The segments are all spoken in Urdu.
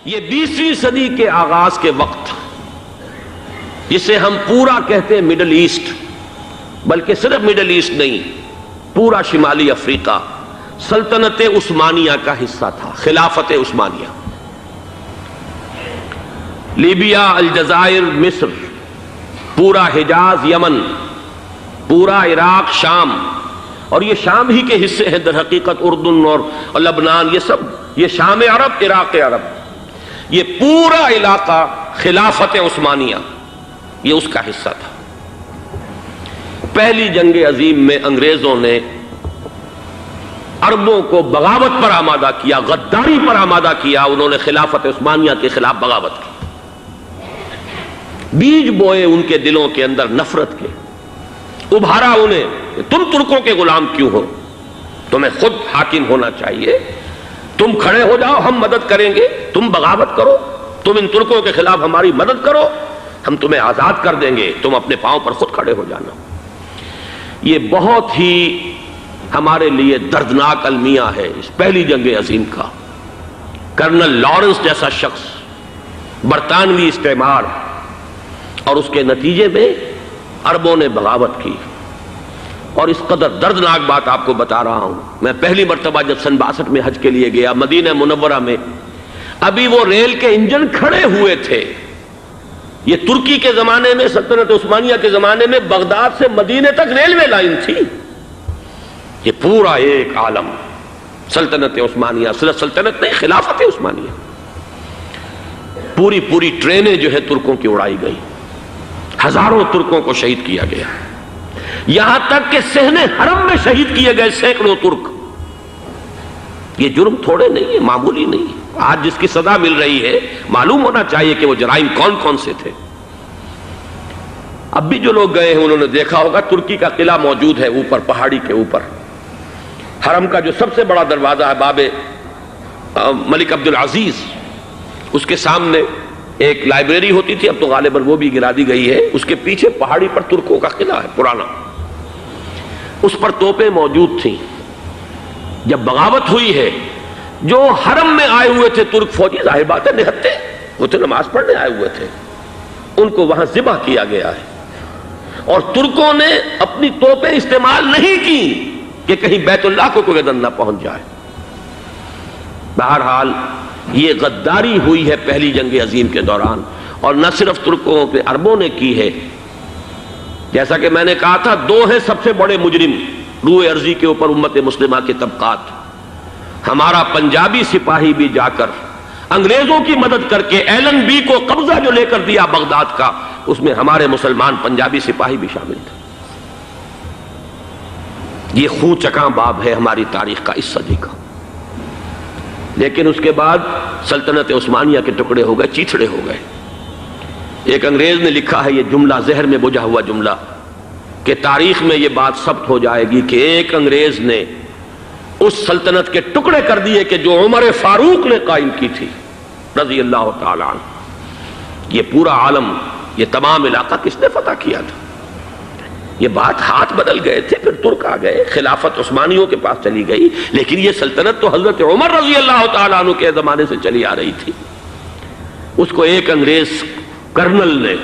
یہ 20ویں صدی کے آغاز کے وقت جسے ہم پورا کہتے ہیں مڈل ایسٹ، بلکہ صرف مڈل ایسٹ نہیں، پورا شمالی افریقہ سلطنت عثمانیہ کا حصہ تھا، خلافت عثمانیہ۔ لیبیا، الجزائر، مصر، پورا حجاز، یمن، پورا عراق، شام، اور یہ شام ہی کے حصے ہیں در حقیقت، اردن اور لبنان، یہ سب، یہ شام عرب، عراق عرب، یہ پورا علاقہ خلافت عثمانیہ یہ اس کا حصہ تھا۔ پہلی جنگ عظیم میں انگریزوں نے عربوں کو بغاوت پر آمادہ کیا، غداری پر آمادہ کیا، انہوں نے خلافت عثمانیہ کے خلاف بغاوت کی، بیج بوئے ان کے دلوں کے اندر نفرت کے، ابھارا انہیں، تم ترکوں کے غلام کیوں ہو، تمہیں خود حاکم ہونا چاہیے، تم کھڑے ہو جاؤ، ہم مدد کریں گے، تم بغاوت کرو، تم ان ترکوں کے خلاف ہماری مدد کرو، ہم تمہیں آزاد کر دیں گے، تم اپنے پاؤں پر خود کھڑے ہو جانا۔ یہ بہت ہی ہمارے لیے دردناک المیہ ہے اس پہلی جنگ عظیم کا۔ کرنل لارنس جیسا شخص، برطانوی استعمار، اور اس کے نتیجے میں عربوں نے بغاوت کی۔ اور اس قدر دردناک بات آپ کو بتا رہا ہوں، میں پہلی مرتبہ جب سن 62 میں حج کے لیے گیا مدینہ منورہ میں، ابھی وہ ریل کے انجن کھڑے ہوئے تھے۔ یہ ترکی کے زمانے میں، سلطنت عثمانیہ کے زمانے میں بغداد سے مدینے تک ریلوے لائن تھی۔ یہ پورا ایک عالم سلطنت عثمانیہ، صرف سلطنت نہیں، خلافت عثمانیہ، پوری ٹرینیں جو ہے ترکوں کی اڑائی گئی، ہزاروں ترکوں کو شہید کیا گیا، یہاں تک کہ صحن حرم میں شہید کیے گئے سینکڑوں ترک۔ یہ جرم تھوڑے نہیں ہے، معمولی نہیں ہے۔ آج جس کی سزا مل رہی ہے، معلوم ہونا چاہیے کہ وہ جرائم کون کون سے تھے۔ اب بھی جو لوگ گئے ہیں انہوں نے دیکھا ہوگا، ترکی کا قلعہ موجود ہے اوپر پہاڑی کے اوپر، حرم کا جو سب سے بڑا دروازہ ہے باب ملک عبدالعزیز، اس کے سامنے ایک لائبریری ہوتی تھی، اب تو غالباً وہ بھی گرا دی گئی ہے، اس کے پیچھے پہاڑی پر ترکوں کا قلعہ ہے پرانا، اس پر توپیں موجود تھیں۔ جب بغاوت ہوئی ہے، جو حرم میں آئے ہوئے تھے ترک فوجی، ظاہر بات ہے نہتے، وہ تو نماز پڑھنے آئے ہوئے تھے، ان کو وہاں ذبح کیا گیا ہے، اور ترکوں نے اپنی توپیں استعمال نہیں کی کہ کہیں بیت اللہ کو کوئی گدن نہ پہنچ جائے۔ بہرحال یہ غداری ہوئی ہے پہلی جنگ عظیم کے دوران، اور نہ صرف ترکوں کے، عربوں نے کی ہے۔ جیسا کہ میں نے کہا تھا، دو ہیں سب سے بڑے مجرم روئے ارضی کے اوپر امت مسلمہ کے طبقات۔ ہمارا پنجابی سپاہی بھی جا کر انگریزوں کی مدد کر کے ایلن بی کو قبضہ جو لے کر دیا بغداد کا، اس میں ہمارے مسلمان پنجابی سپاہی بھی شامل تھے۔ یہ خون چکاں باب ہے ہماری تاریخ کا اس صدی کا۔ لیکن اس کے بعد سلطنت عثمانیہ کے ٹکڑے ہو گئے، چیتھڑے ہو گئے۔ ایک انگریز نے لکھا ہے یہ جملہ، زہر میں بجھا ہوا جملہ، کہ تاریخ میں یہ بات ثبت ہو جائے گی کہ ایک انگریز نے اس سلطنت کے ٹکڑے کر دیے کہ جو عمر فاروق نے قائم کی تھی رضی اللہ تعالیٰ عنہ۔ یہ پورا عالم، یہ تمام علاقہ کس نے فتح کیا تھا؟ یہ بات ہاتھ بدل گئے تھے، پھر ترک آ گئے، خلافت عثمانیوں کے پاس چلی گئی، لیکن یہ سلطنت تو حضرت عمر رضی اللہ تعالیٰ عنہ کے زمانے سے چلی آ رہی تھی۔ اس کو ایک انگریز کرنل نے،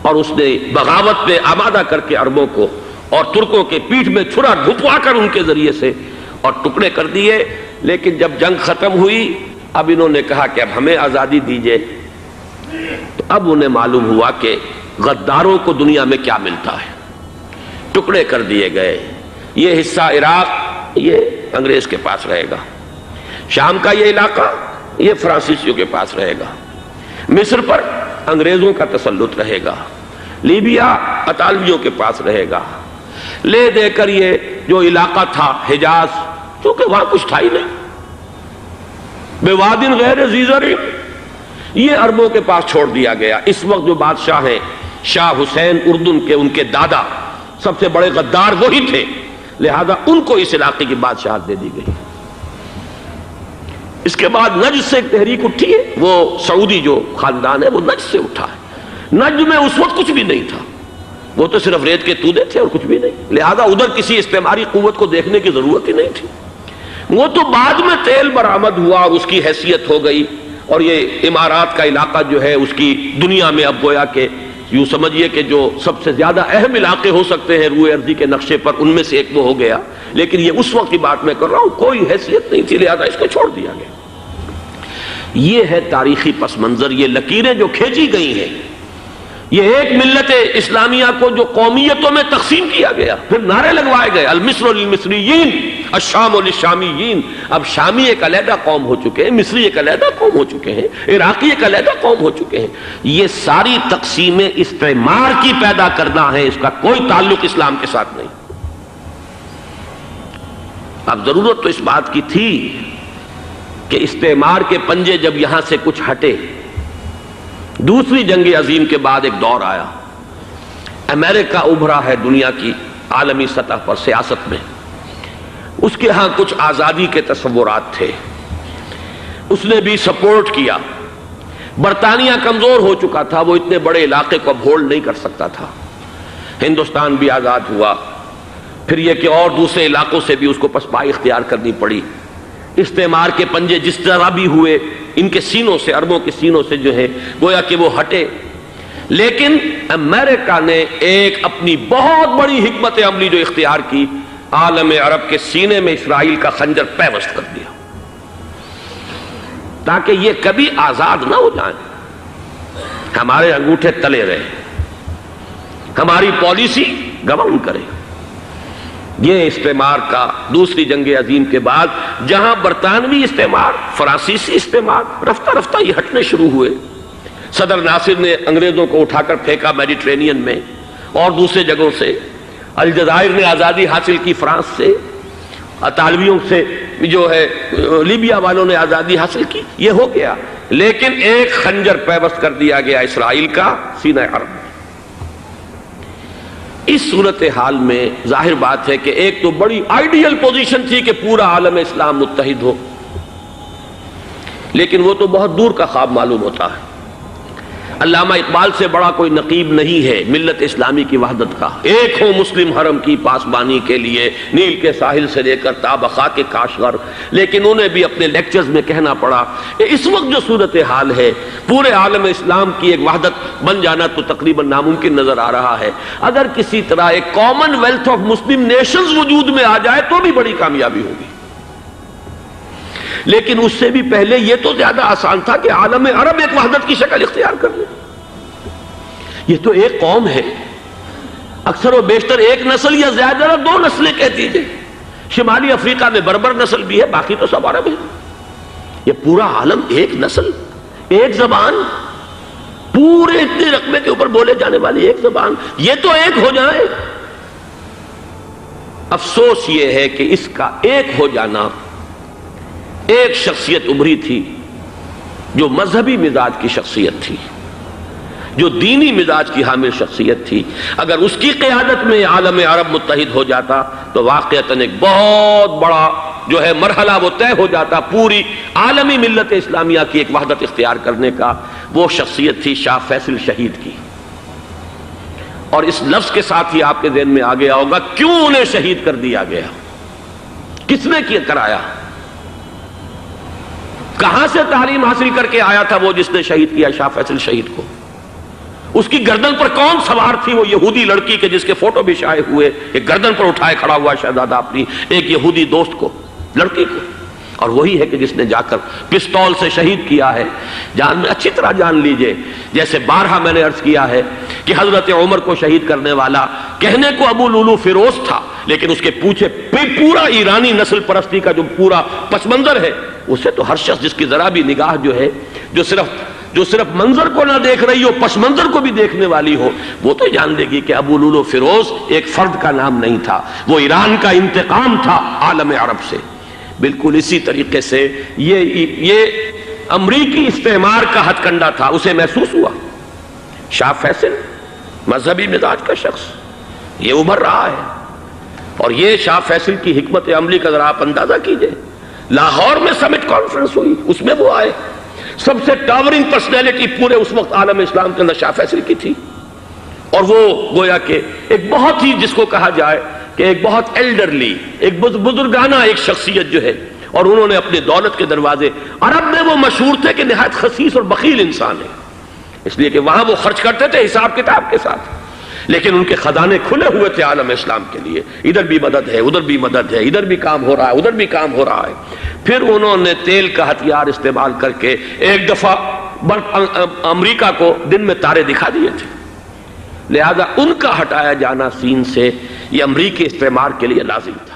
اور اس نے بغاوت پہ آمادہ کر کے عربوں کو اور ترکوں کے پیٹھ میں چھرا ڈھپوا کر ان کے ذریعے سے اور ٹکڑے کر دیے۔ لیکن جب جنگ ختم ہوئی، اب انہوں نے کہا کہ اب ہمیں آزادی دیجیے، تو اب انہیں معلوم ہوا کہ غداروں کو دنیا میں کیا ملتا ہے۔ ٹکڑے کر دیے گئے۔ یہ حصہ عراق یہ انگریز کے پاس رہے گا، شام کا یہ علاقہ یہ فرانسیسیوں کے پاس رہے گا، مصر پر انگریزوں کا تسلط رہے گا، لیبیا اطالویوں کے پاس رہے گا۔ لے دے کر یہ جو علاقہ تھا حجاز، چونکہ وہاں کچھ تھا ہی نہیں، بوادٍ غیر ذی زرع، یہ عربوں کے پاس چھوڑ دیا گیا۔ اس وقت جو بادشاہ ہیں شاہ حسین اردن کے، ان کے دادا سب سے بڑے غدار وہی تھے، لہذا ان کو اس علاقے کی بادشاہت دے دی گئی۔ اس کے بعد نجد سے ایک تحریک اٹھی ہے، وہ سعودی جو خاندان ہے وہ نجد سے اٹھا ہے۔ نجد میں اس وقت کچھ بھی نہیں تھا، وہ تو صرف ریت کے تودے تھے اور کچھ بھی نہیں، لہذا ادھر کسی استعماری قوت کو دیکھنے کی ضرورت ہی نہیں تھی۔ وہ تو بعد میں تیل برآمد ہوا اور اس کی حیثیت ہو گئی، اور یہ امارات کا علاقہ جو ہے اس کی دنیا میں اب گویا کہ یوں سمجھیے کہ جو سب سے زیادہ اہم علاقے ہو سکتے ہیں روئے ارضی کے نقشے پر، ان میں سے ایک وہ ہو گیا، لیکن یہ اس وقت کی بات میں کر رہا ہوں، کوئی حیثیت نہیں تھی، لہذا اس کو چھوڑ دیا گیا۔ یہ ہے تاریخی پس منظر، یہ لکیریں جو کھینچی گئی ہیں، یہ ایک ملت اسلامیہ کو جو قومیتوں میں تقسیم کیا گیا، پھر نعرے لگوائے گئے المصر للمصریین الشام للشامیین۔ اب شامی ایک علیحدہ قوم ہو چکے ہیں، مصری ایک علیحدہ قوم ہو چکے ہیں، عراقی ایک علیحدہ قوم ہو چکے ہیں۔ یہ ساری تقسیمیں استعمار کی پیدا کرنا ہے، اس کا کوئی تعلق اسلام کے ساتھ نہیں۔ اب ضرورت تو اس بات کی تھی کہ استعمار کے پنجے جب یہاں سے کچھ ہٹے، دوسری جنگ عظیم کے بعد ایک دور آیا، امریکہ ابھرا ہے دنیا کی عالمی سطح پر سیاست میں، اس کے ہاں کچھ آزادی کے تصورات تھے، اس نے بھی سپورٹ کیا۔ برطانیہ کمزور ہو چکا تھا، وہ اتنے بڑے علاقے کو اب ہولڈ نہیں کر سکتا تھا۔ ہندوستان بھی آزاد ہوا، پھر یہ کہ اور دوسرے علاقوں سے بھی اس کو پسپائی اختیار کرنی پڑی۔ استعمار کے پنجے جس طرح بھی ہوئے، ان کے سینوں سے، عربوں کے سینوں سے جو ہے گویا کہ وہ ہٹے، لیکن امریکہ نے ایک اپنی بہت بڑی حکمت عملی جو اختیار کی، عالم عرب کے سینے میں اسرائیل کا خنجر پیوست کر دیا، تاکہ یہ کبھی آزاد نہ ہو جائیں، ہمارے انگوٹھے تلے رہے، ہماری پالیسی گورن کرے۔ یہ استعمار کا دوسری جنگ عظیم کے بعد، جہاں برطانوی استعمار، فرانسیسی استعمار رفتہ رفتہ یہ ہٹنے شروع ہوئے، صدر ناصر نے انگریزوں کو اٹھا کر پھینکا میڈیٹرینین میں اور دوسرے جگہوں سے، الجزائر نے آزادی حاصل کی فرانس سے، اطالویوں سے جو ہے لیبیا والوں نے آزادی حاصل کی، یہ ہو گیا، لیکن ایک خنجر پیوست کر دیا گیا اسرائیل کا سینہ عرب میں۔ اس صورتحال میں ظاہر بات ہے کہ ایک تو بڑی آئیڈیل پوزیشن تھی کہ پورا عالم اسلام متحد ہو، لیکن وہ تو بہت دور کا خواب معلوم ہوتا ہے۔ علامہ اقبال سے بڑا کوئی نقیب نہیں ہے ملت اسلامی کی وحدت کا، ایک ہو مسلم حرم کی پاسبانی کے لیے، نیل کے ساحل سے لے کر تا بخاک کاشغر، لیکن انہیں بھی اپنے لیکچرز میں کہنا پڑا کہ اس وقت جو صورتحال ہے، پورے عالم اسلام کی ایک وحدت بن جانا تو تقریباً ناممکن نظر آ رہا ہے۔ اگر کسی طرح ایک common wealth of Muslim nations وجود میں آ جائے تو بھی بڑی کامیابی ہوگی، لیکن اس سے بھی پہلے یہ تو زیادہ آسان تھا کہ عالم عرب ایک وحدت کی شکل اختیار کر لے۔ یہ تو ایک قوم ہے، اکثر و بیشتر ایک نسل یا زیادہ دو نسلیں کہہ دیجئے، شمالی افریقہ میں بربر نسل بھی ہے، باقی تو سب عرب ہیں۔ یہ پورا عالم ایک نسل، ایک زبان، پورے اتنے رقبے کے اوپر بولے جانے والی ایک زبان، یہ تو ایک ہو جائے۔ افسوس یہ ہے کہ اس کا ایک ہو جانا، ایک شخصیت ابھری تھی جو مذہبی مزاج کی شخصیت تھی، جو دینی مزاج کی حامل شخصیت تھی، اگر اس کی قیادت میں عالم عرب متحد ہو جاتا تو واقعتاً ایک بہت بڑا جو ہے مرحلہ وہ طے ہو جاتا پوری عالمی ملت اسلامیہ کی ایک وحدت اختیار کرنے کا۔ وہ شخصیت تھی شاہ فیصل شہید کی، اور اس لفظ کے ساتھ ہی آپ کے ذہن میں آ گیا ہوگا کیوں انہیں شہید کر دیا گیا، کس نے کیا کرایا، کہاں سے تعلیم حاصل کر کے آیا تھا وہ جس نے شہید کیا شاہ فیصل شہید کو، اس کی گردن پر کون سوار تھی، وہ یہودی لڑکی کے جس کے فوٹو بھی شائع ہوئے، ایک گردن پر اٹھائے کھڑا ہوا شہزادہ اپنی ایک یہودی دوست کو، لڑکی کو، اور وہی ہے کہ جس نے جا کر پستول سے شہید کیا ہے۔ جان میں اچھی طرح جان لیجئے، جیسے بارہا میں نے عرض کیا ہے کہ حضرت عمر کو شہید کرنے والا کہنے کو ابو لولو فیروز تھا، لیکن اس کے پیچھے پورا ایرانی نسل پرستی کا جو پورا پس منظر ہے، اسے تو ہر شخص جس کی ذرا بھی نگاہ جو ہے جو صرف منظر کو نہ دیکھ رہی ہو، پس منظر کو بھی دیکھنے والی ہو، وہ تو جان لے گی کہ ابو لولو فیروز ایک فرد کا نام نہیں تھا، وہ ایران کا انتقام تھا عالم عرب سے۔ بالکل اسی طریقے سے یہ امریکی استعمار کا ہتھ کنڈا تھا، اسے محسوس ہوا۔ شاہ فیصل مذہبی مزاج کا شخص یہ ابھر رہا ہے، اور یہ شاہ فیصل کی حکمت عملی کا ذرا آپ اندازہ کیجئے۔ لاہور میں سمٹ کانفرنس ہوئی، اس میں وہ آئے، سب سے ٹاورنگ پرسنالٹی پورے اس وقت عالم اسلام کے اندر شاہ فیصل کی تھی، اور وہ گویا کہ ایک بہت ہی جس کو کہا جائے کہ ایک بہت ایلڈرلی، ایک بزرگانہ ایک شخصیت جو ہے، اور انہوں نے اپنی دولت کے دروازے، عرب میں وہ مشہور تھے کہ نہایت خسیس اور بخیل انسان ہے، اس لیے کہ وہاں وہ خرچ کرتے تھے حساب کتاب کے ساتھ، لیکن ان کے خزانے کھلے ہوئے تھے عالم اسلام کے لیے، ادھر بھی مدد ہے، ادھر بھی مدد ہے، ادھر بھی کام ہو رہا ہے، ادھر بھی کام ہو رہا ہے۔ پھر انہوں نے تیل کا ہتھیار استعمال کر کے ایک دفعہ امریکہ کو دن میں تارے دکھا دیے تھے، لہذا ان کا ہٹایا جانا سین سے یہ امریکی استعمار کے لیے لازم تھا۔